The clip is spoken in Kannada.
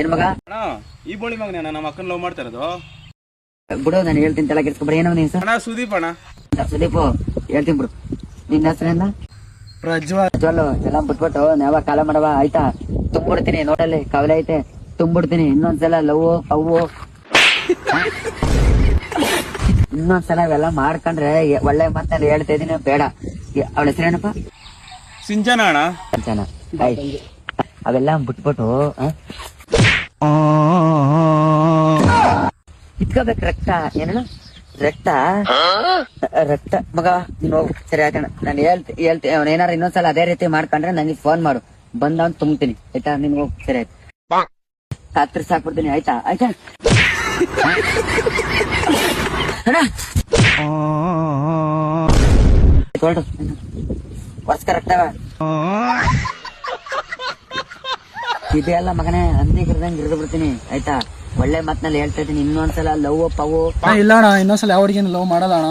ಏನ್ ಮಗ ಅಣ್ಣ ಈ ಬೋಳಿ ಮಗನ ನಮ್ಮ ಅಕ್ಕನ ಲವ್ ಮಾಡ್ತಾ ಇರೋದು. ಬಿಡು ನಾನು ಹೇಳ್ತೀನಿ ತಲೆ ಕೆಡ್ಸ್ಕೊಬ್ರಿ. ಏನೋ ನೀನ್ ಅಣ್ಣ ಸುದೀಪ್ ಅಣ್ಣ. ಸುದೀಪ್ ಹೇಳ್ತೀನಿ ಬಿಡು. ನಿನ್ನ ಹೆಸರೇನ? ಪ್ರಜ್ವಲ್. ಎಲ್ಲ ಬಿಟ್ಬಿಟ್ಟು ನಾವ ಕಾಲ ಮಾಡವ ಆಯ್ತಾ? ತುಂಬಿಡ್ತೀನಿ ನೋಟಲ್ಲಿ ಕವಲೆ ಐತೆ, ತುಂಬಿಡ್ತೀನಿ. ಇನ್ನೊಂದ್ಸಲ ಲವ್ ಅವು ಇನ್ನೊಂದ್ಸಲ ಅವೆಲ್ಲ ಮಾಡ್ಕೊಂಡ್ರೆ ಒಳ್ಳೆ ಮಾತಲ್ಲಿ ಹೇಳ್ತಾ ಇದೀನಿ, ಬೇಡ. ಅವಳ ಹೆಸರೇನಪ್ಪ? ಸಿಂಚನ ಅಣ್ಣ. ಸಿಂಚನ. ಅವೆಲ್ಲ ಬಿಟ್ಬಿಟ್ಟು ಇಟ್ಕೋಬೇಕು ರಕ್ತ. ಏನ ರಕ್ತ? ರಕ್ತ ಮಗ ನೀನ್ ಹೋಗು. ಸರಿ ಆಯ್ತಣ್ಣ, ನಾನು ಹೇಳ್ತೀನಿ. ಅವ್ನ ಏನಾರ ಇನ್ನೊಂದ್ಸಲ ಅದೇ ರೀತಿ ಮಾಡ್ಕೊಂಡ್ರೆ ನಂಗೆ ಫೋನ್ ಮಾಡು, ಬಂದವನ್ ತುಂಬ್ತೀನಿ ಆಯ್ತಾ? ನೀನ್ ಹೋಗು. ಸರಿ ಆಯ್ತು, ಕತ್ರಿ ಸಾಕ್ಬಿಡ್ತೀನಿ ಆಯ್ತಾ? ಆಯ್ತಾ ಅಣ್ಣ ಹೊರಡು, ವರ್ಷ ರಕ್ತವ ಇದೆಲ್ಲ ಮಗನೇ. ಅಂದಿಗಿರ್ದಂಗ್ ಹಿಡಿದು ಬಿಡ್ತೀನಿ ಆಯ್ತಾ? ಒಳ್ಳೆ ಮಾತ್ನಲ್ಲಿ ಹೇಳ್ತಾ ಇದೀನಿ. ಇನ್ನೊಂದ್ಸಲ ಲವ್ ಪವು ಇಲ್ಲ ಅಣ್ಣ, ಇನ್ನೊಂದ್ಸಲ ಯಾವ ಹುಡುಗಿನ ಲವ್ ಮಾಡಲ್ಲ ಅಣ್ಣ.